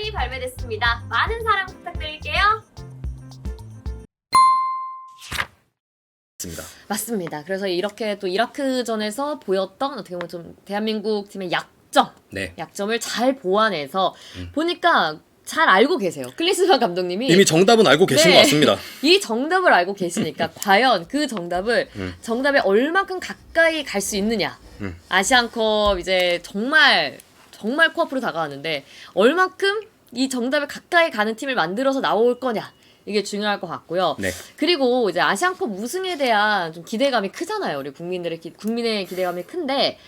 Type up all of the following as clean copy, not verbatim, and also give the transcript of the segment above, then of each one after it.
결과물이 발매됐습니다. 많은 사랑 부탁드릴게요. 맞습니다. 그래서 이렇게 또 이라크전에서 보였던 어떻게 보면 좀 대한민국 팀의 약점을 잘 보완해서 보니까 잘 알고 계세요. 클린스만 감독님이 이미 정답은 알고 계신 것 같습니다. 이 정답을 알고 계시니까 과연 그 정답에 얼마큼 가까이 갈 수 있느냐. 아시안컵 이제 정말 코앞으로 다가왔는데 얼마큼 이 정답에 가까이 가는 팀을 만들어서 나올 거냐. 이게 중요할 것 같고요. 네. 그리고 이제 아시안컵 우승에 대한 좀 기대감이 크잖아요. 우리 국민의 기대감이 큰데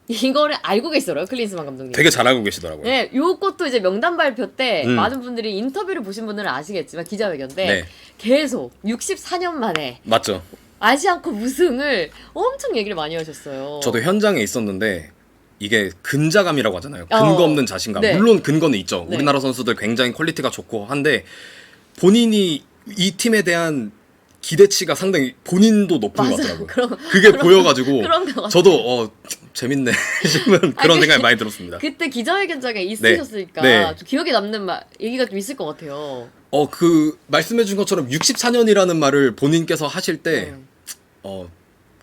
이거를 알고 계시더라고요. 클린스만 감독님. 되게 잘 알고 계시더라고요. 네, 요것도 이제 명단 발표 때 많은 분들이 인터뷰를 보신 분들은 아시겠지만 기자회견 때 네. 계속 64년 만에 맞죠. 아시안컵 우승을 엄청 얘기를 많이 하셨어요. 저도 현장에 있었는데 이게 근자감이라고 하잖아요. 근거 없는 자신감. 네. 물론 근거는 있죠. 네. 우리나라 선수들 굉장히 퀄리티가 좋고 한데 본인이 이 팀에 대한 기대치가 상당히 본인도 높은 것 같더라고요. 그게 보여가지고 그런 것 같아요. 저도 재밌네 싶은 그런 생각이 많이 들었습니다. 그때 기자회견장에 있으셨으니까 네. 좀 기억에 남는 얘기가 좀 있을 것 같아요. 그 말씀해준 것처럼 64년이라는 말을 본인께서 하실 때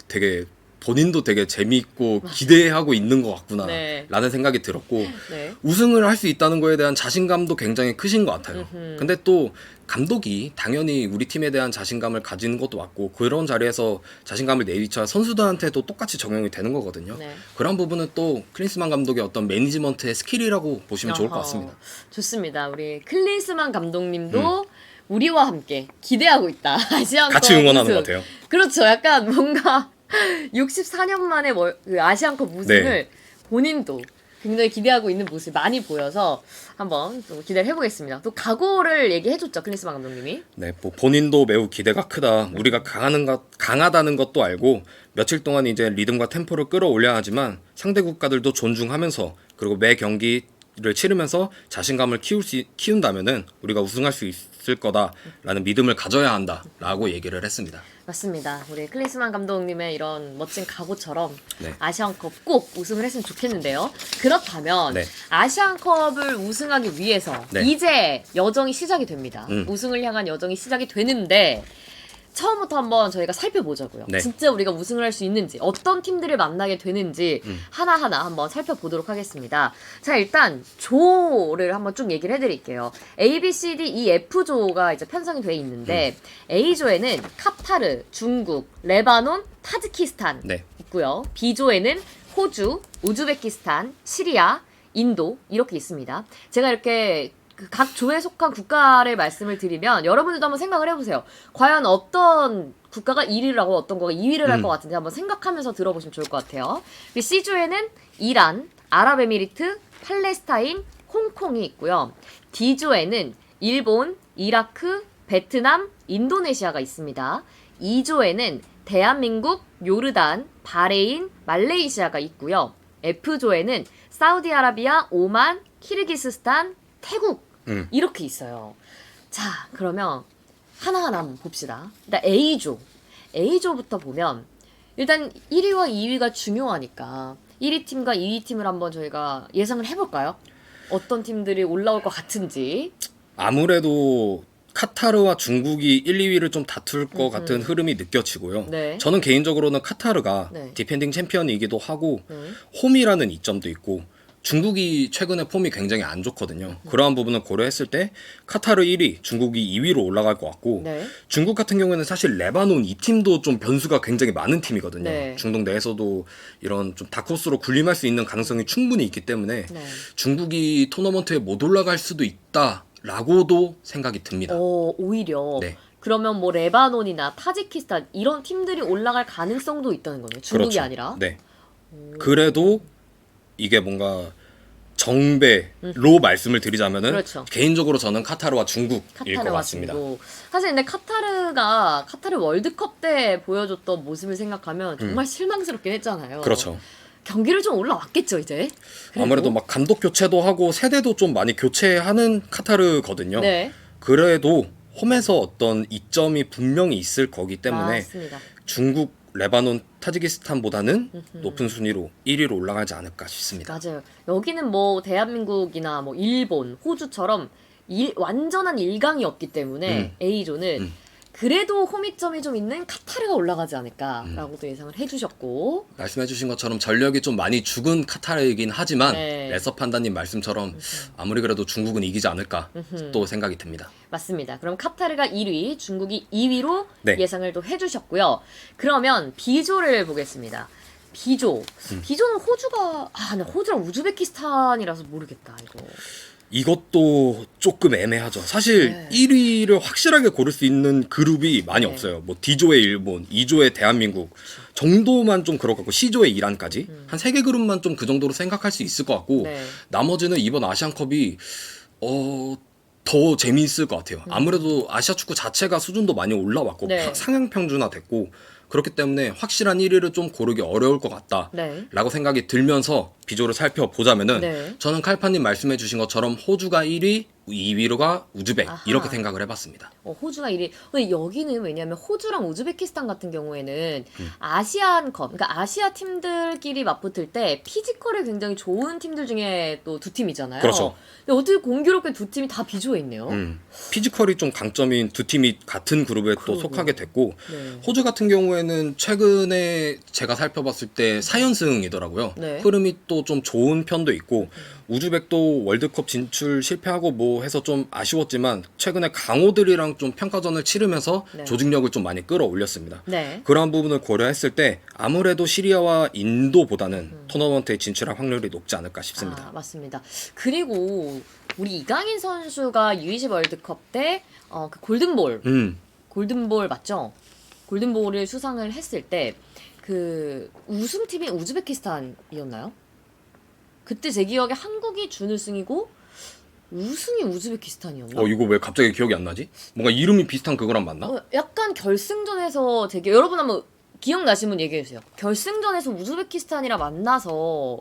되게 본인도 되게 재미있고 기대하고 있는 것 같구나 네. 라는 생각이 들었고 네. 우승을 할 수 있다는 거에 대한 자신감도 굉장히 크신 것 같아요. 근데 또 감독이 당연히 우리 팀에 대한 자신감을 가지는 것도 맞고 그런 자리에서 자신감을 내비쳐야 선수들한테도 똑같이 적용이 되는 거거든요. 네. 그런 부분은 또 클린스만 감독의 어떤 매니지먼트의 스킬이라고 보시면 좋을 것 같습니다. 좋습니다. 우리 클린스만 감독님도 우리와 함께 기대하고 있다. 아시안컵 같이 응원하는 우승. 것 같아요. 그렇죠. 약간 뭔가 64년 만에 그 아시안컵 우승을 네. 본인도 굉장히 기대하고 있는 모습이 많이 보여서 한번 또 기대를 해보겠습니다. 또 각오를 얘기해줬죠. 클린스만 감독님이. 네, 뭐 본인도 매우 기대가 크다. 우리가 강하다는 것도 알고 며칠 동안 이제 리듬과 템포를 끌어올려야 하지만 상대 국가들도 존중하면서 그리고 매 경기를 치르면서 자신감을 키운다면은 우리가 우승할 수 있을 거다라는 믿음을 가져야 한다라고 얘기를 했습니다. 맞습니다. 우리 클린스만 감독님의 이런 멋진 각오처럼 네. 아시안컵 꼭 우승을 했으면 좋겠는데요. 그렇다면 네. 아시안컵을 우승하기 위해서 네. 이제 여정이 시작이 됩니다. 우승을 향한 여정이 시작이 되는데 처음부터 한번 저희가 살펴보자고요. 네. 진짜 우리가 우승을 할 수 있는지 어떤 팀들을 만나게 되는지 하나하나 한번 살펴보도록 하겠습니다. 자, 일단 조를 한번 쭉 얘기를 해드릴게요. A, B, C, D, E, F 조가 이제 편성이 돼 있는데 A조에는 카타르, 중국, 레바논, 타지키스탄 네. 있고요. B조에는 호주, 우즈베키스탄, 시리아, 인도 이렇게 있습니다. 제가 이렇게 각 조에 속한 국가를 말씀을 드리면 여러분들도 한번 생각을 해보세요. 과연 어떤 국가가 1위를 하고 어떤 거가 2위를 할 것 같은지 한번 생각하면서 들어보시면 좋을 것 같아요. C조에는 이란, 아랍에미리트, 팔레스타인, 홍콩이 있고요. D조에는 일본, 이라크, 베트남, 인도네시아가 있습니다. E조에는 대한민국, 요르단, 바레인, 말레이시아가 있고요. F조에는 사우디아라비아, 오만, 키르기스스탄, 태국 이렇게 있어요. 자, 그러면 하나하나 한번 봅시다. 일단 A조부터 보면 일단 1위와 2위가 중요하니까 1위 팀과 2위 팀을 한번 저희가 예상을 해볼까요? 어떤 팀들이 올라올 것 같은지. 아무래도 카타르와 중국이 1, 2위를 좀 다툴 것 같은 흐름이 느껴지고요. 네. 저는 개인적으로는 카타르가 네. 디펜딩 챔피언이기도 하고 홈이라는 이점도 있고 중국이 최근에 폼이 굉장히 안 좋거든요. 그러한 부분을 고려했을 때 카타르 1위, 중국이 2위로 올라갈 것 같고 네. 중국 같은 경우에는 사실 레바논 이 팀도 좀 변수가 굉장히 많은 팀이거든요. 네. 중동 내에서도 이런 좀 다크호스로 군림할 수 있는 가능성이 충분히 있기 때문에 네. 중국이 토너먼트에 못 올라갈 수도 있다라고도 생각이 듭니다. 오히려. 네. 그러면 뭐 레바논이나 타지키스탄 이런 팀들이 올라갈 가능성도 있다는 거네요. 중국이 그렇죠. 아니라. 네. 그래도 이게 뭔가 정배로 말씀을 드리자면은 그렇죠. 개인적으로 저는 카타르와 중국일 것 카타르와 같습니다. 중국. 사실 근데 카타르 월드컵 때 보여줬던 모습을 생각하면 정말 실망스럽긴 했잖아요. 그렇죠. 경기를 좀 올라왔겠죠 이제. 그래도. 아무래도 막 감독 교체도 하고 세대도 좀 많이 교체하는 카타르거든요. 네. 그래도 홈에서 어떤 이점이 분명히 있을 거기 때문에 맞습니다. 중국 레바논, 타지키스탄보다는 높은 순위로 1위로 올라가지 않을까 싶습니다. 맞아요. 여기는 뭐 대한민국이나 뭐 일본, 호주처럼 완전한 일강이 없기 때문에 A조는 그래도 호미점이 좀 있는 카타르가 올라가지 않을까라고도 예상을 해주셨고 말씀해주신 것처럼 전력이 좀 많이 죽은 카타르이긴 하지만 네. 레서 판다님 말씀처럼 아무리 그래도 중국은 이기지 않을까 또 생각이 듭니다. 맞습니다. 그럼 카타르가 1위, 중국이 2위로 네. 예상을 또 해주셨고요. 그러면 B조를 보겠습니다. B조는 호주가 나 호주랑 우즈베키스탄이라서 모르겠다 이거. 이것도 조금 애매하죠. 사실 네. 1위를 확실하게 고를 수 있는 그룹이 많이 네. 없어요. 뭐 D조의 일본, E조의 대한민국 정도만 좀 그럴 것 같고 C조의 이란까지 한 3개 그룹만 좀 그 정도로 생각할 수 있을 것 같고 네. 나머지는 이번 아시안컵이 더 재미있을 것 같아요. 아무래도 아시아 축구 자체가 수준도 많이 올라왔고 네. 상향 평준화됐고 그렇기 때문에 확실한 1위를 좀 고르기 어려울 것 같다라고 네. 생각이 들면서 비조를 살펴보자면은 네. 저는 칼파님 말씀해 주신 것처럼 호주가 1위, 2위로가 우즈벡 아하. 이렇게 생각을 해봤습니다. 호주가 1위. 근데 여기는 왜냐하면 호주랑 우즈베키스탄 같은 경우에는 아시안컵, 그러니까 아시아 팀들끼리 맞붙을 때 피지컬이 굉장히 좋은 팀들 중에 또 두 팀이잖아요. 그렇죠. 근데 어떻게 공교롭게 두 팀이 다 비조에 있네요. 피지컬이 좀 강점인 두 팀이 같은 그룹에 또 그러게요. 속하게 됐고 네. 호주 같은 경우에는 최근에 제가 살펴봤을 때 4연승이더라고요. 네. 흐름이 또 좀 좋은 편도 있고 우즈벡도 월드컵 진출 실패하고 뭐 해서 좀 아쉬웠지만 최근에 강호들이랑 좀 평가전을 치르면서 네. 조직력을 좀 많이 끌어올렸습니다. 네. 그러한 부분을 고려했을 때 아무래도 시리아와 인도보다는 토너먼트에 진출할 확률이 높지 않을까 싶습니다. 맞습니다. 그리고 우리 이강인 선수가 U20 월드컵 때 그 골든볼 맞죠? 골든볼을 수상을 했을 때 그 우승팀이 우즈베키스탄이었나요? 그때 제 기억에 한국이 준우승이고 우승이 우즈베키스탄이었나? 이거 왜 갑자기 기억이 안 나지? 뭔가 이름이 비슷한 그거랑 맞나? 약간 결승전에서 여러분 한번 기억나시면 얘기해 주세요. 결승전에서 우즈베키스탄이랑 만나서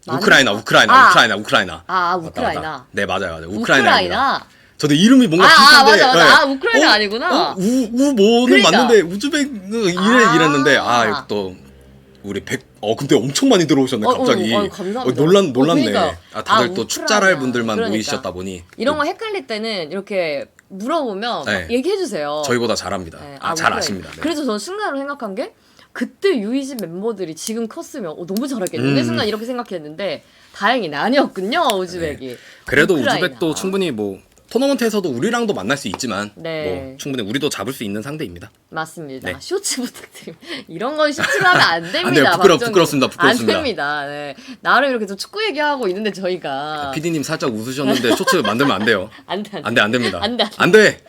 우크라이나. 우크라이나. 네, 맞아요. 우크라이나. 저도 이름이 뭔가 비슷한데. 맞아. 우크라이나 아니구나. 뭐는 그러니까. 맞는데 우즈벡 이랬는데 이거 또 우리 근데 엄청 많이 들어오셨네 갑자기. 감사합니다. 놀랐네. 그러니까. 다들 또 우크라이나. 축잘할 분들만 그러니까. 모이셨다 보니 이런 거 헷갈릴 때는 이렇게 물어보면 네. 얘기해 주세요. 저희보다 잘합니다. 네. 잘 우크라이나. 아십니다. 네. 그래서 저는 순간으로 생각한 게 그때 U20 멤버들이 지금 컸으면 너무 잘하겠는데 순간 이렇게 생각했는데 다행히 아니었군요. 우즈벡이. 그래도 우크라이나. 우즈벡도 충분히 뭐 토너먼트에서도 우리랑도 만날 수 있지만 네. 뭐 충분히 우리도 잡을 수 있는 상대입니다. 맞습니다. 네. 쇼츠 부탁드립니다. 이런 건 쇼츠로 하면 안 됩니다. 안 돼요. 박정희. 부끄럽습니다. 안 됩니다. 네. 나름 이렇게 좀 축구 얘기하고 있는데 저희가 PD님 살짝 웃으셨는데 쇼츠 만들면 안 돼요. 안 돼. 안 됩니다. 안 돼. 안 돼.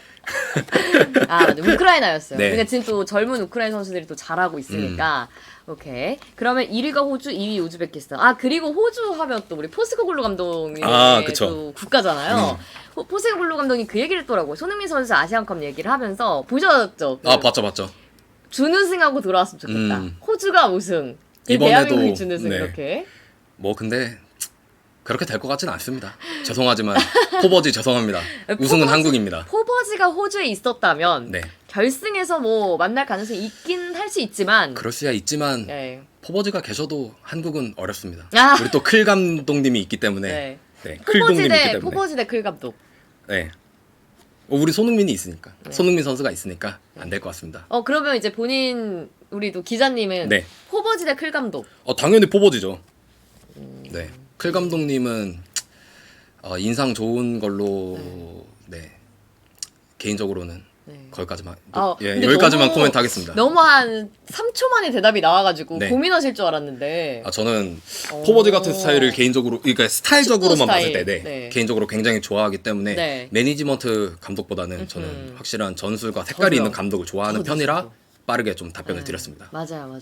맞아. 우크라이나였어요. 네. 그러니까 지금 또 젊은 우크라이나 선수들이 또 잘하고 있으니까. 오케이. 그러면 1위가 호주, 2위 우즈베키스탄. 그리고 호주 하면 또 우리 포스코글루 감독이 그쵸. 또 국가잖아요. 포스코글루 감독이 그 얘기를 했더라고요. 손흥민 선수 아시안컵 얘기를 하면서 보셨죠? 봤죠. 준우승하고 돌아왔으면 좋겠다. 호주가 우승. 이번에도 대한민국이 준우승 네. 이렇게. 뭐 근데 그렇게 될 것 같지는 않습니다. 죄송하지만 포버지 죄송합니다. 우승은 한국입니다. 포버지가 호주에 있었다면 네. 결승에서 뭐 만날 가능성이 있긴 할 수 있지만 그럴 수야 있지만 네. 포버지가 계셔도 한국은 어렵습니다. 아. 우리 또 클 감독님이 있기 때문에 네. 클 동님이 있기 때문에 포버지 대 클 감독. 네. 우리 손흥민이 있으니까 손흥민 선수가 있으니까 안 될 것 같습니다. 그러면 이제 우리도 기자님은 네. 포버지 대 클 감독. 당연히 포버지죠. 네. 클 감독님은 인상 좋은 걸로 네. 개인적으로는 네. 거기까지만 근데 여기까지만 코멘트 하겠습니다. 너무 한 3초 만에 대답이 나와가지고 네. 고민하실 줄 알았는데. 저는 포버지 같은 스타일을 개인적으로 그러니까 스타일적으로만 축구 봤을 스타일. 때 네. 개인적으로 굉장히 좋아하기 때문에 네. 매니지먼트 감독보다는 저는 확실한 전술과 색깔이 저도요. 있는 감독을 좋아하는 저도. 편이라 빠르게 좀 답변을 드렸습니다. 맞아요.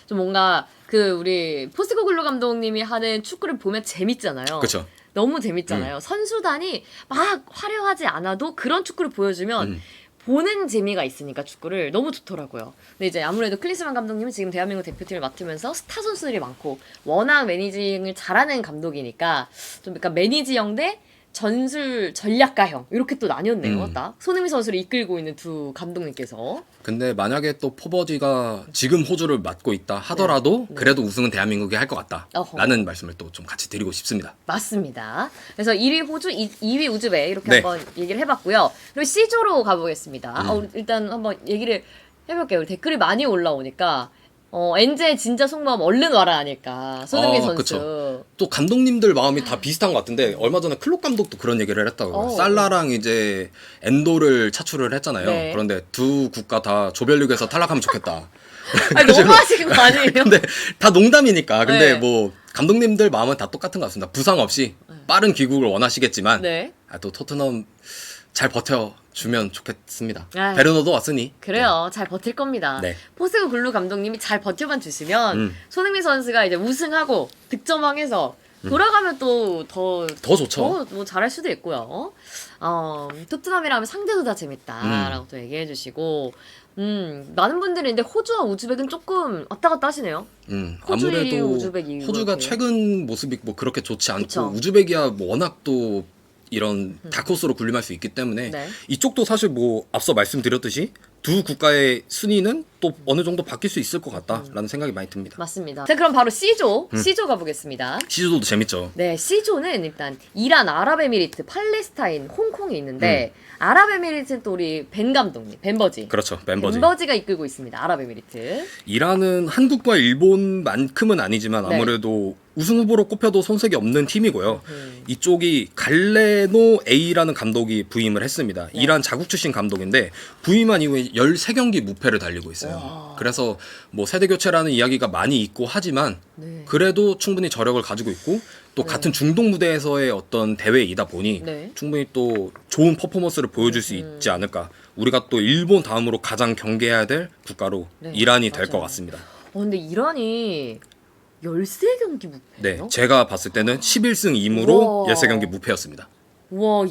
좀 뭔가 우리 포스코글루 감독님이 하는 축구를 보면 재밌잖아요. 그렇죠. 너무 재밌잖아요. 선수단이 막 화려하지 않아도 그런 축구를 보여주면 보는 재미가 있으니까 축구를 너무 좋더라고요. 근데 이제 아무래도 클린스만 감독님은 지금 대한민국 대표팀을 맡으면서 스타 선수들이 많고 워낙 매니징을 잘하는 감독이니까 좀 약간 매니지형 대 전술 전략가형 이렇게 또 나뉘었네요. 음. 딱 손흥민 선수를 이끌고 있는 두 감독님께서. 근데 만약에 또 포버지가 지금 호주를 맡고 있다 하더라도 네. 그래도 우승은 대한민국이 할 것 어허. 같다라는 말씀을 또 좀 같이 드리고 싶습니다. 맞습니다. 그래서 1위 호주, 2위 우즈베 이렇게 네. 한번 얘기를 해봤고요. 그리고 C조로 가보겠습니다. 우리 일단 한번 얘기를 해볼게요. 우리 댓글이 많이 올라오니까 엔제 진짜 속마음 얼른 와라 하니까 손흥민 선수. 그쵸. 또 감독님들 마음이 다 비슷한 것 같은데 얼마 전에 클롭 감독도 그런 얘기를 했다고요. 살라랑 이제 엔도를 차출을 했잖아요. 네. 그런데 두 국가 다 조별리그에서 탈락하면 좋겠다. 아니, 너무 하시는 거 아니에요? 근데 다 농담이니까. 근데 네. 뭐 감독님들 마음은 다 똑같은 것 같습니다. 부상 없이 빠른 귀국을 원하시겠지만 네. 또 토트넘 잘 버텨주면 좋겠습니다. 아유. 베르너도 왔으니. 그래요. 잘 버틸 겁니다. 네. 포스코 글루 감독님이 잘 버텨만 주시면 손흥민 선수가 이제 우승하고 득점왕해서 돌아가면 또 더 좋죠. 뭐 잘할 수도 있고요. 토트넘이라 하면 상대도 다 재밌다라고 또 얘기해 주시고 많은 분들이 근데 호주와 우즈벡은 조금 왔다 갔다 하시네요. 호주 1위, 아무래도 우즈벡 2위 호주가 이렇게. 최근 모습이 뭐 그렇게 좋지 않고 그쵸. 우즈벡이야 뭐 워낙 또 이런 다크호스로 군림할 수 있기 때문에 네. 이쪽도 사실 뭐 앞서 말씀드렸듯이 두 국가의 순위는 또 어느 정도 바뀔 수 있을 것 같다라는 생각이 많이 듭니다. 맞습니다. 자, 그럼 바로 C조 가보겠습니다. 시즈도 재밌죠. 네, C조는 일단 이란, 아랍에미리트, 팔레스타인, 홍콩이 있는데 아랍에미리트는 또 우리 벤 감독님, 벤버지. 그렇죠. 멤버지. 벤버지가 이끌고 있습니다. 아랍에미리트. 이란은 한국과 일본만큼은 아니지만 네. 아무래도 우승 후보로 꼽혀도 손색이 없는 팀이고요. 이쪽이 갈레노 A라는 감독이 부임을 했습니다. 네. 이란 자국 출신 감독인데 부임한 이후에 13경기 무패를 달리고 있어요. 그래서 뭐 세대 교체라는 이야기가 많이 있고 하지만 네. 그래도 충분히 저력을 가지고 있고 또 같은 중동 무대에서의 어떤 대회이다 보니 네. 충분히 또 좋은 퍼포먼스를 보여줄 수 있지 않을까. 우리가 또 일본 다음으로 가장 경계해야 될 국가로 네, 이란이 될 것 맞아요. 같습니다. 근데 이란이 13경기 네, 무패예요? 제가 봤을 때는 11승 2무로 우와. 13경기 무패였습니다. 와,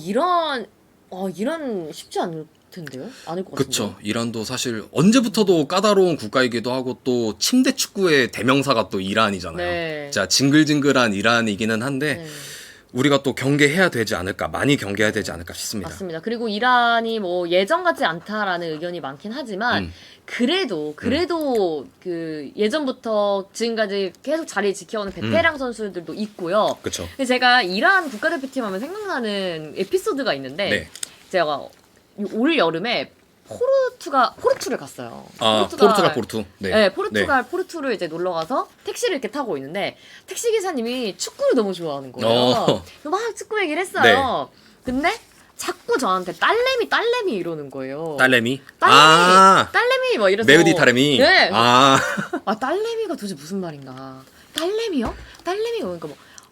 이란 쉽지 않을 텐데요? 않을 것 같은데. 그쵸. 이란도 사실 언제부터도 까다로운 국가이기도 하고 또 침대 축구의 대명사가 또 이란이잖아요. 네. 자, 징글징글한 이란이기는 한데 네. 우리가 또 경계해야 되지 않을까, 많이 경계해야 되지 않을까 싶습니다. 맞습니다. 그리고 이란이 뭐 예전 같지 않다라는 의견이 많긴 하지만 그래도 그 예전부터 지금까지 계속 자리 지켜오는 베테랑 선수들도 있고요. 그쵸. 근데 제가 이란 국가대표팀 하면 생각나는 에피소드가 있는데 네. 제가 올 여름에 포르투를 갔어요. 포르투갈 포르투. 네, 포르투를 이제 놀러 가서 택시를 이렇게 타고 있는데 택시 기사님이 축구를 너무 좋아하는 거예요. 그래서 막 축구 얘기를 했어요. 근데 자꾸 저한테 딸내미 이러는 거예요. 딸내미? 딸내미 뭐 이래서 메우디 타레미? 네. 아, 딸내미가 도대체 무슨 말인가? 딸내미요? 딸내미가 그러니까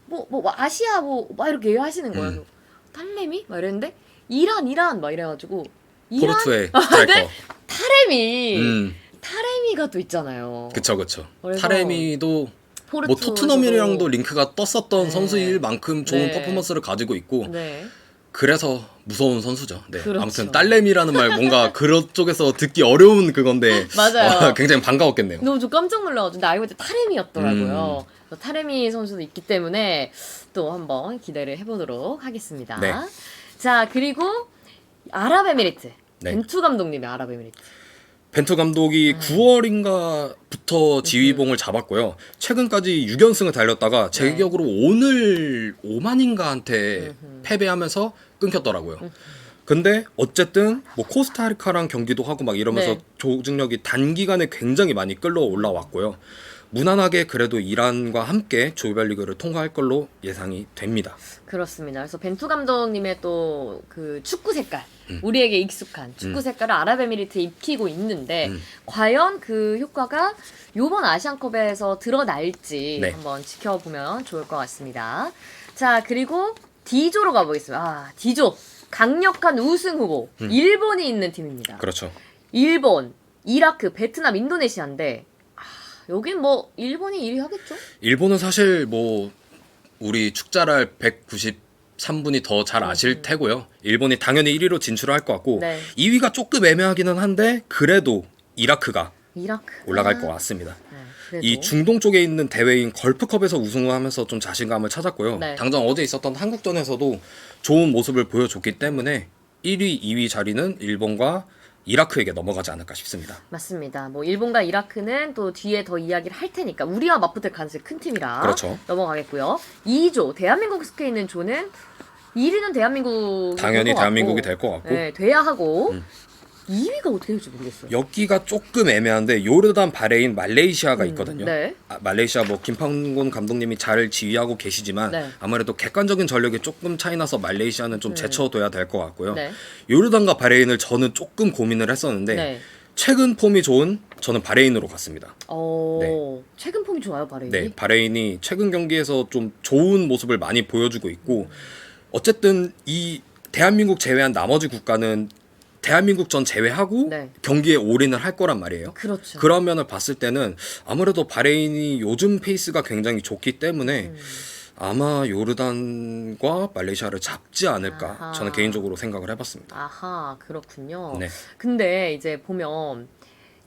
뭐 아시아 막 이렇게 하시는 거예요. 딸내미? 막 이랬는데 이란 막 이래가지고 포르투의 스트라이커. 네? 타레미가 또 있잖아요. 그쵸. 그래서 타레미도 뭐 포르투에서도 토트넘이랑도 링크가 떴었던 네. 선수일 만큼 좋은 네. 퍼포먼스를 가지고 있고 네. 그래서 무서운 선수죠. 네. 그렇죠. 아무튼 딸내미라는 말 뭔가 그런 쪽에서 듣기 어려운 그건데 맞아요. 굉장히 반가웠겠네요. 너무 좀 깜짝 놀라가지고 나 알고 봤더니 타레미였더라고요. 그래서 타레미 선수도 있기 때문에 또 한번 기대를 해보도록 하겠습니다. 네. 자, 그리고 아랍에미리트. 네. 벤투 감독님의 아랍에미리트. 벤투 감독이 9월인가부터 지휘봉을 잡았고요. 최근까지 6연승을 달렸다가 제 기억으로 오늘 오만인가한테 패배하면서 끊겼더라고요. 근데 어쨌든 뭐 코스타리카랑 경기도 하고 막 이러면서 네. 조직력이 단기간에 굉장히 많이 끌어올라왔고요. 무난하게 그래도 이란과 함께 조별리그를 통과할 걸로 예상이 됩니다. 그렇습니다. 그래서 벤투 감독님의 또 그 축구 색깔, 우리에게 익숙한 축구 색깔을 아랍에미리트에 입히고 있는데 과연 그 효과가 이번 아시안컵에서 드러날지 네. 한번 지켜보면 좋을 것 같습니다. 자, 그리고 D조로 가보겠습니다. D조 강력한 우승 후보 일본이 있는 팀입니다. 그렇죠. 일본, 이라크, 베트남, 인도네시아인데 여긴 뭐 일본이 1위 하겠죠? 일본은 사실 뭐 우리 축자랄 193분이 더 잘 아실 테고요. 일본이 당연히 1위로 진출을 할 것 같고 네. 2위가 조금 애매하기는 한데 그래도 이라크가 이라크 올라갈 것 같습니다. 네, 그래도. 이 중동 쪽에 있는 대회인 걸프컵에서 우승을 하면서 좀 자신감을 찾았고요. 네. 당장 어제 있었던 한국전에서도 좋은 모습을 보여줬기 때문에 1위, 2위 자리는 일본과 이라크에게 넘어가지 않을까 싶습니다. 맞습니다. 뭐 일본과 이라크는 또 뒤에 더 이야기를 할 테니까 우리와 맞붙을 가능성이 큰 팀이라 그렇죠. 넘어가겠고요. 2조 대한민국 속해 있는 조는 1위는 대한민국이 당연히 대한민국이 될 것 같고 네, 돼야 하고 2위가 어떻게 될지 모르겠어요. 여기가 조금 애매한데 요르단, 바레인, 말레이시아가 있거든요. 네. 말레이시아 뭐 김판곤 감독님이 잘 지휘하고 계시지만 네. 아무래도 객관적인 전력이 조금 차이 나서 말레이시아는 좀 제쳐둬야 될 것 같고요. 네. 요르단과 바레인을 저는 조금 고민을 했었는데 네. 최근 폼이 좋은 저는 바레인으로 갔습니다. 최근 폼이 좋아요, 바레인이. 네, 바레인이 최근 경기에서 좀 좋은 모습을 많이 보여주고 있고 어쨌든 이 대한민국 제외한 나머지 국가는 대한민국 전 제외하고 네. 경기에 올인을 할 거란 말이에요. 그렇죠. 그런 면을 봤을 때는 아무래도 바레인이 요즘 페이스가 굉장히 좋기 때문에 아마 요르단과 말레이시아를 잡지 않을까 아하. 저는 개인적으로 생각을 해봤습니다. 아하, 그렇군요. 네. 근데 이제 보면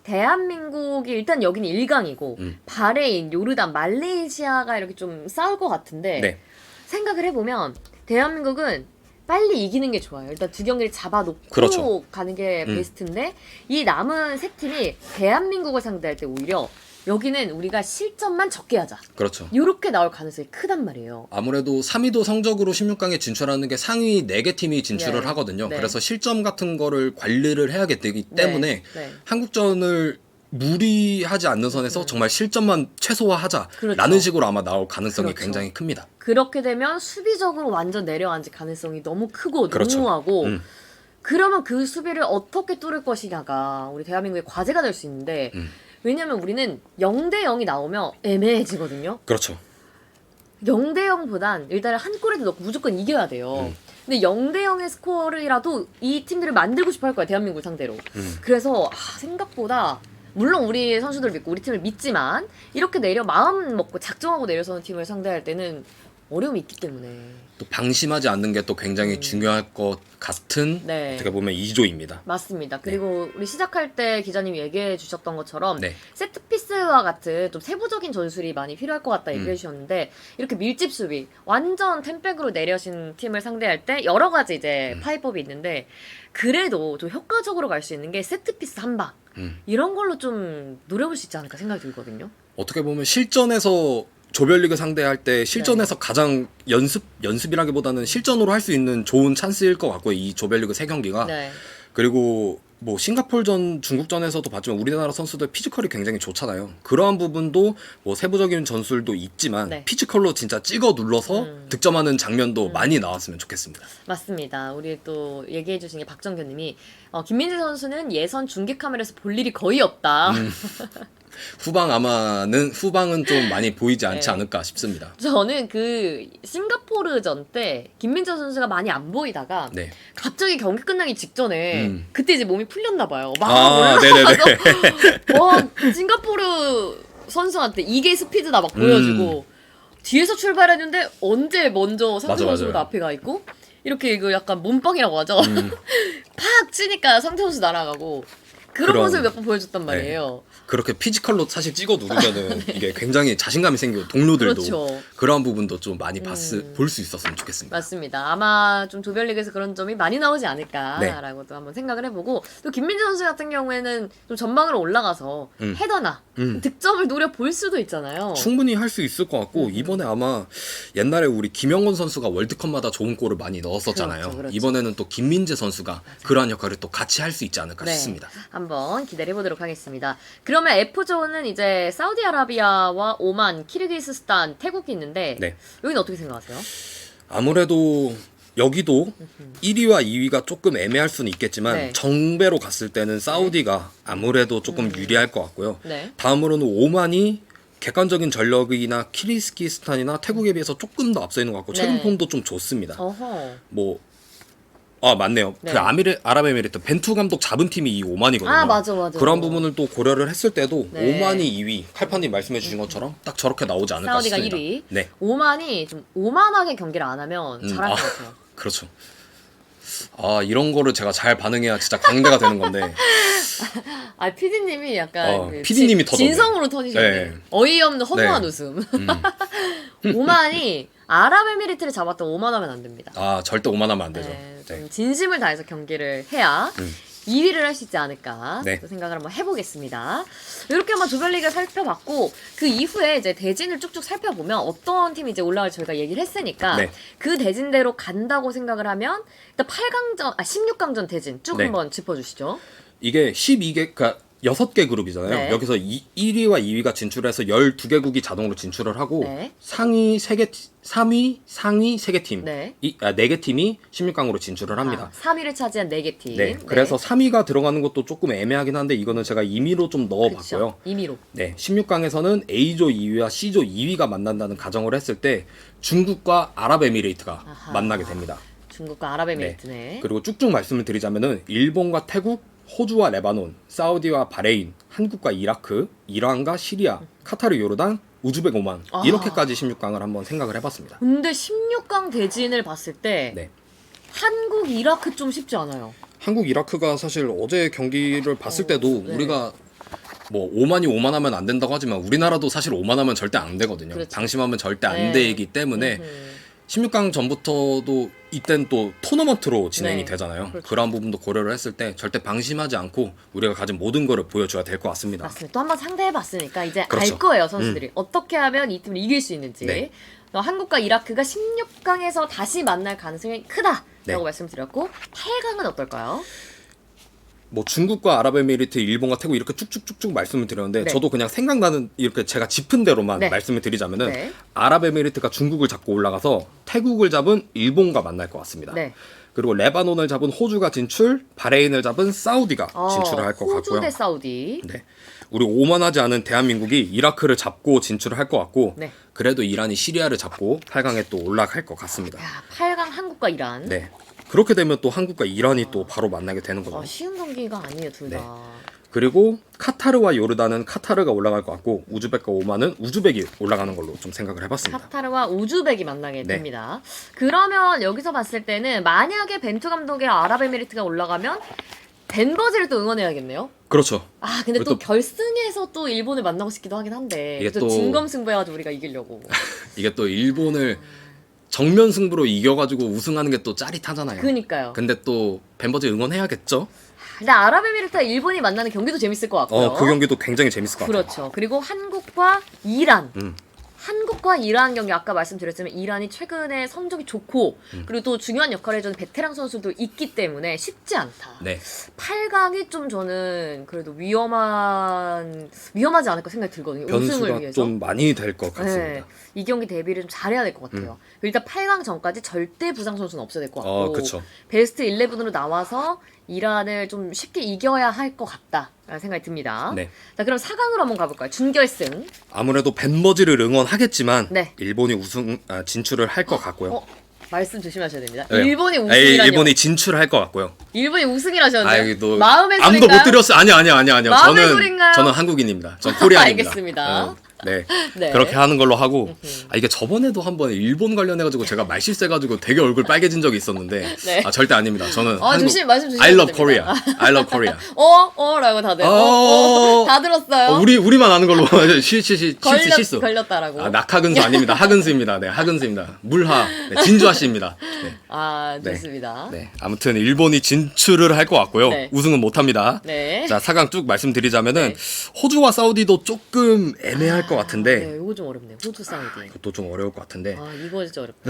대한민국이 일단 여기는 1강이고 바레인, 요르단, 말레이시아가 이렇게 좀 싸울 것 같은데 네. 생각을 해보면 대한민국은 빨리 이기는 게 좋아요. 일단 두 경기를 잡아놓고 그렇죠. 가는 게 베스트인데 이 남은 세 팀이 대한민국을 상대할 때 오히려 여기는 우리가 실점만 적게 하자. 그렇죠. 이렇게 나올 가능성이 크단 말이에요. 아무래도 3위도 성적으로 16강에 진출하는 게 상위 4개 팀이 진출을 네. 하거든요. 네. 그래서 실점 같은 거를 관리를 해야 되기 때문에 네. 한국전을 무리하지 않는 선에서 정말 실점만 최소화하자라는 그렇죠. 식으로 아마 나올 가능성이 그렇죠. 굉장히 큽니다. 그렇게 되면 수비적으로 완전 내려앉을 가능성이 너무 크고 그렇죠. 농후하고 음. 그러면 그 수비를 어떻게 뚫을 것이냐가 우리 대한민국의 과제가 될 수 있는데 왜냐면 우리는 0대 0이 나오면 애매해지거든요. 그렇죠. 0대 0보단 일단 한 골이라도 넣고 무조건 이겨야 돼요. 근데 0대 0의 스코어라도 이 팀들을 만들고 싶어 할 거야, 대한민국 상대로. 그래서 생각보다 물론 우리 선수들 믿고 우리 팀을 믿지만 이렇게 마음 먹고 작정하고 내려서는 팀을 상대할 때는 어려움이 있기 때문에. 또 방심하지 않는 게 또 굉장히 중요할 것 같은 네. 어떻게 보면 2조입니다. 맞습니다. 그리고 우리 시작할 때 기자님이 얘기해 주셨던 것처럼 네. 세트피스와 같은 좀 세부적인 전술이 많이 필요할 것 같다 얘기해 주셨는데 이렇게 밀집 수비 완전 템백으로 내려신 팀을 상대할 때 여러 가지 이제 파이법이 있는데 그래도 좀 효과적으로 갈 수 있는 게 세트피스 한 방 이런 걸로 좀 노려볼 수 있지 않을까 생각이 들거든요. 어떻게 보면 실전에서 조별리그 상대할 때 실전에서 가장 연습이라기보다는 실전으로 할 수 있는 좋은 찬스일 것 같고요. 이 조별리그 3경기가. 네. 그리고 뭐 싱가포르전, 중국전에서도 봤지만 우리나라 선수들 피지컬이 굉장히 좋잖아요. 그러한 부분도 뭐 세부적인 전술도 있지만 네. 피지컬로 진짜 찍어 눌러서 득점하는 장면도 많이 나왔으면 좋겠습니다. 맞습니다. 우리 또 얘기해 주신 게 박정규님이 김민재 선수는 예선 중계 카메라에서 볼 일이 거의 없다. 후방은 좀 많이 보이지 않지 네. 않을까 싶습니다. 저는 그 싱가포르전 때 김민재 선수가 많이 안 보이다가 네. 갑자기 경기 끝나기 직전에 그때 이제 몸이 풀렸나 봐요. 막 네네네. 올라가서 와 싱가포르 선수한테 이게 스피드다 막 보여주고 뒤에서 출발했는데 언제 먼저 상대 맞아, 선수보다 맞아요. 앞에 가 있고 이렇게 이거 약간 몸빵이라고 하죠. 팍 치니까 상대 선수 날아가고 그런 모습을 몇 번 보여줬단 말이에요. 그렇게 피지컬로 사실 찍어 누르면은 이게 굉장히 자신감이 생기고 동료들도 그렇죠. 그런 부분도 좀 많이 볼 수 있었으면 좋겠습니다. 맞습니다. 아마 좀 조별리그에서 그런 점이 많이 나오지 않을까라고도 한번 생각을 해보고 또 김민재 선수 같은 경우에는 좀 전방으로 올라가서 헤더나 득점을 노려볼 수도 있잖아요. 충분히 할 수 있을 것 같고 이번에 아마 옛날에 우리 김영건 선수가 월드컵마다 좋은 골을 많이 넣었었잖아요. 그렇죠. 이번에는 또 김민재 선수가 그러한 역할을 또 같이 할 수 있지 않을까 네. 싶습니다. 한번 기다려 보도록 하겠습니다. 그러면 F조는 이제 사우디아라비아와 오만, 키르기스스탄, 태국이 있는데 네. 여기는 어떻게 생각하세요? 아무래도 여기도 1위와 2위가 조금 애매할 수는 있겠지만 네. 정배로 갔을 때는 사우디가 아무래도 조금 유리할 것 같고요. 네. 다음으로는 오만이 객관적인 전력이나 키르기스탄이나 태국에 비해서 조금 더 앞서 있는 것 같고 최근 네. 폼도 좀 좋습니다. 어허. 맞네요. 네. 그 아랍에미리트 벤투 감독 잡은 팀이 이 오만이거든요. 아, 맞아. 그런 부분을 또 고려를 했을 때도 네. 오만이 2위, 칼판님 말씀해 주신 것처럼 딱 저렇게 나오지 않을까 사우디가 싶습니다. 1위. 네. 오만이 좀 오만하게 경기를 안 하면 잘할 것 같아요. 그렇죠. 아 이런 거를 제가 잘 반응해야 진짜 강대가 되는 건데 아, PD님이 약간 그 PD님이 터졌네. 진성으로 터지셨네. 네. 어이없는 허무한 네. 웃음. 오만이 아랍에미리트를 잡았던 오만하면 안 됩니다. 아 절대 오만하면 안 되죠. 네, 좀 네. 진심을 다해서 경기를 해야 2위를 할 수 있지 않을까 네. 또 생각을 한번 해보겠습니다. 이렇게 한번 조별리그를 살펴봤고 그 이후에 이제 대진을 쭉쭉 살펴보면 어떤 팀이 이제 올라갈 저희가 얘기를 했으니까 네. 그 대진대로 간다고 생각을 하면 일단 16강전 대진 쭉 네. 한번 짚어주시죠. 이게 12개 그러니까 6개 그룹이잖아요. 네. 여기서 1위와 2위가 진출해서 12개국이 자동으로 진출을 하고 네. 상위 3개 3위, 상위 3개 팀, 네. 4개 팀이 16강으로 진출을 합니다. 3위를 차지한 4개 팀. 네. 그래서 3위가 들어가는 것도 조금 애매하긴 한데 이거는 제가 임의로 좀 넣어봤고요. 임의로. 네, 16강에서는 A조 2위와 C조 2위가 만난다는 가정을 했을 때 중국과 아랍에미레이트가 아하. 만나게 됩니다. 중국과 아랍에미리트네. 그리고 쭉쭉 말씀을 드리자면은 일본과 태국, 호주와 레바논, 사우디와 바레인, 한국과 이라크, 이란과 시리아, 카타르, 요르단, 우즈벡, 오만 이렇게까지 16강을 한번 생각을 해봤습니다. 근데 16강 대진을 봤을 때 네. 한국, 이라크 좀 쉽지 않아요. 한국, 이라크가 사실 어제 경기를 봤을 때도 네. 우리가 뭐 오만이 오만하면 안 된다고 하지만 우리나라도 사실 오만하면 절대 안 되거든요. 그렇죠. 방심하면 절대 안 네. 되기 때문에 16강 전부터도 이땐 또 토너먼트로 진행이 네. 되잖아요. 그렇죠. 그러한 부분도 고려를 했을 때 절대 방심하지 않고 우리가 가진 모든 거를 보여줘야 될 것 같습니다. 맞습니다. 또 한번 상대해봤으니까 이제 그렇죠. 알 거예요, 선수들이. 어떻게 하면 이 팀을 이길 수 있는지. 네. 한국과 이라크가 16강에서 다시 만날 가능성이 크다라고 네. 말씀드렸고 8강은 어떨까요? 뭐 중국과 아랍에미리트, 일본과 태국 이렇게 쭉쭉쭉쭉 말씀을 드렸는데 네. 저도 그냥 생각나는 이렇게 제가 짚은 대로만 네. 말씀을 드리자면은 네. 아랍에미리트가 중국을 잡고 올라가서 태국을 잡은 일본과 만날 것 같습니다. 네. 그리고 레바논을 잡은 호주가 진출, 바레인을 잡은 사우디가 진출을 할 것 호주 같고요. 대 사우디. 네. 우리 오만하지 않은 대한민국이 이라크를 잡고 진출을 할 것 같고 네. 그래도 이란이 시리아를 잡고 8강에 또 올라갈 것 같습니다. 야, 8강 한국과 이란. 네. 그렇게 되면 또 한국과 이란이 또 바로 만나게 되는 거죠. 쉬운 경기가 아니에요, 둘 다. 네. 그리고 카타르와 요르단은 카타르가 올라갈 것 같고 우즈벡과 오만은 우즈벡이 올라가는 걸로 좀 생각을 해봤습니다. 카타르와 우즈벡이 만나게 네. 됩니다. 그러면 여기서 봤을 때는 만약에 벤투 감독의 아랍에미리트가 올라가면 벤버지를 또 응원해야겠네요. 그렇죠. 아 근데 또 또- 결승에서 또 일본을 만나고 싶기도 하긴 한데 이게 또 또- 진검승부해가지고 우리가 이기려고. 이게 또 일본을 정면 승부로 이겨가지고 우승하는 게 또 짜릿하잖아요. 그니까요. 근데 또 벤버지 응원해야겠죠? 근데 아랍에미리트와 일본이 만나는 경기도 재밌을 것 같고요. 그 경기도 굉장히 재밌을 것 같아요. 그렇죠. 그리고 한국과 이란. 음. 한국과 이란 경기 아까 말씀드렸지만 이란이 최근에 성적이 좋고 그리고 또 중요한 역할을 해주는 베테랑 선수도 있기 때문에 쉽지 않다. 네. 8강이 좀 저는 그래도 위험하지 않을까 생각이 들거든요. 우승을 변수가 위해서. 좀 많이 될 것 같습니다. 네, 이 경기 대비를 좀 잘해야 될 것 같아요. 일단 8강 전까지 절대 부상 선수는 없어야 될 것 같고 그쵸. 베스트 11으로 나와서 이란을 좀 쉽게 이겨야 할 것 같다라는 생각이 듭니다. 네. 자 그럼 4강으로 한번 가볼까요? 준결승. 아무래도 벤버지를 응원하겠지만 네. 일본이 진출을 할 것 같고요. 말씀 조심하셔야 됩니다. 왜요? 일본이 에이, 우승이라뇨. 일본이 진출할 것 같고요. 일본이 우승이라셨는데. 아이, 또 마음의 아무도 소리인가요? 못 들었어요. 아니요. 마음의 소리인가요? 저는 한국인입니다. 전 코리안입니다. 알겠습니다. 네. 네. 그렇게 하는 걸로 하고 이게 저번에도 한번 일본 관련해가지고 제가 말실수해가지고 되게 얼굴 빨개진 적이 있었는데 네. 절대 아닙니다. 저는 말씀 조심하셔야 I love 됩니다. Korea. I love Korea. 라고 다들. 어. 다 들었어요. 우리만 아는 걸로 실수. 걸렸다라고. 낙하근수 아닙니다. 하근수입니다. 네, 하근수입니다. 물하 네, 진주하 씨입니다. 네. 네. 좋습니다. 네, 아무튼 일본이 진출을 할 것 같고요. 네. 우승은 못합니다. 네. 자, 4강 쭉 말씀드리자면은 네. 호주와 사우디도 조금 애매할 것 같은데 네, 이거 좀 어렵네요. 호주 사우디. 그것도 좀 어려울 것 같은데 이거 진짜 어렵다.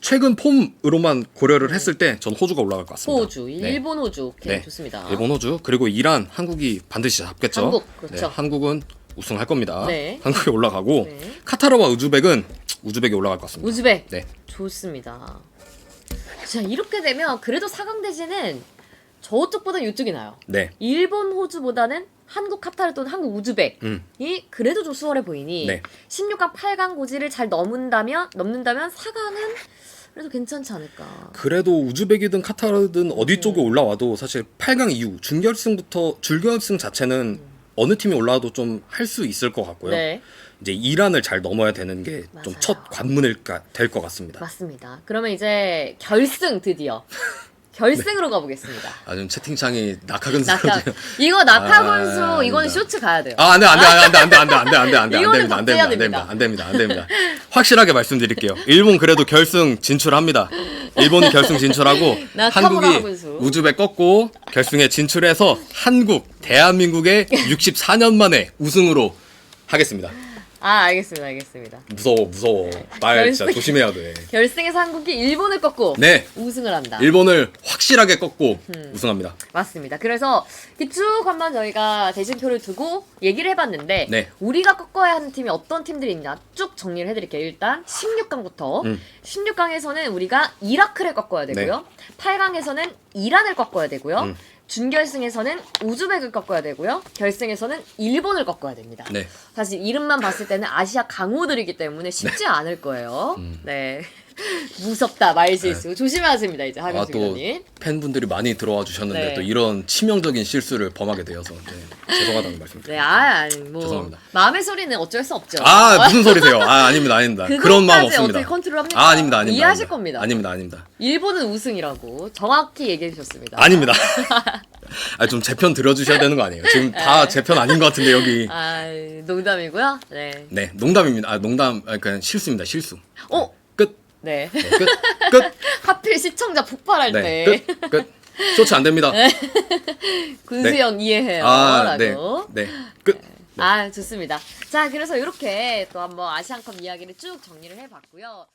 최근 폼으로만 고려를 했을 때 전 호주가 올라갈 것 같습니다. 호주, 네. 일본 호주. 오케이, 네. 좋습니다. 일본 호주 그리고 이란 한국이 반드시 잡겠죠. 한국, 그렇죠. 네, 한국은 우승할 겁니다. 네. 한국이 올라가고 네. 카타르와 우즈벡이 올라갈 것 같습니다. 우즈벡. 네. 좋습니다. 자, 이렇게 되면 그래도 4강 대진은 저쪽보다 이쪽이 나요. 네. 일본 호주보다는 한국 카타르 또는 한국 우즈벡이 음. 그래도 좀 수월해 보이니 네. 16강 8강 고지를 잘 넘는다면 4강은 그래도 괜찮지 않을까. 그래도 우즈벡이든 카타르든 어디 쪽에 올라와도 사실 8강 이후 준결승 자체는 어느 팀이 올라와도 좀 할 수 있을 것 같고요. 네. 이제 이란을 잘 넘어야 되는 게 좀 맞아요. 첫 관문일 될 것 같습니다. 맞습니다. 그러면 이제 결승 드디어 결승으로 가보겠습니다. 아, 좀 채팅창이 낙하근 낙하 이거 낙하군수 아, 이거는 아닙니다. 쇼츠 가야 돼요. 아, 안돼 이거는 안 박제해야 됩니다. 안 됩니다. 확실하게 말씀드릴게요. 일본 그래도 결승 진출합니다. 일본이 결승 진출하고 나카무라 한국이 하군수. 우즈벡 꺾고 결승에 진출해서 한국 대한민국의 64년 만에 우승으로 하겠습니다. 아 알겠습니다. 무서워. 말 진짜 결승- 조심해야 돼. 결승에서 한국이 일본을 꺾고 네. 우승을 한다. 일본을 확실하게 꺾고 우승합니다. 맞습니다. 그래서 이렇게 쭉 한번 저희가 대진표를 두고 얘기를 해봤는데 네. 우리가 꺾어야 하는 팀이 어떤 팀들이 있냐 쭉 정리를 해드릴게요. 일단 16강부터 16강에서는 우리가 이라크를 꺾어야 되고요. 8강에서는 이란을 꺾어야 되고요. 준결승에서는 우즈벡을 꺾어야 되고요. 결승에서는 일본을 꺾어야 됩니다. 네. 사실 이름만 봤을 때는 아시아 강호들이기 때문에 쉽지 않을 거예요. 네. 무섭다 말실수 조심해야 됩니다 이제 하경 아, 또 주관님. 팬분들이 많이 들어와 주셨는데 네. 또 이런 치명적인 실수를 범하게 되어서 죄송하다는 말씀드립니다. 네, 아니 뭐 죄송합니다. 마음의 소리는 어쩔 수 없죠. 아, 무슨 소리세요? 아, 아닙니다. 그런 마음 그것까지 없습니다. 어떻게 컨트롤합니까? 아, 아닙니다. 이해하실 아닙니다. 겁니다. 아닙니다. 일본은 우승이라고 정확히 얘기해 주셨습니다. 아닙니다. 아, 좀 제 편 들어주셔야 되는 거 아니에요? 지금 다 제 편 아닌 것 같은데 여기. 아, 농담이고요. 네. 네, 농담입니다. 아, 그냥 실수입니다. 실수. 어, 끝. 네. 네, 끝. 끝. 하필 시청자 폭발할 네, 때 끝. 쇼츠 안 됩니다. 군수형 이해해요. 아, 네. 라고. 네. 끝. 아, 좋습니다. 자, 그래서 이렇게 또 한번 아시안컵 이야기를 쭉 정리를 해봤고요.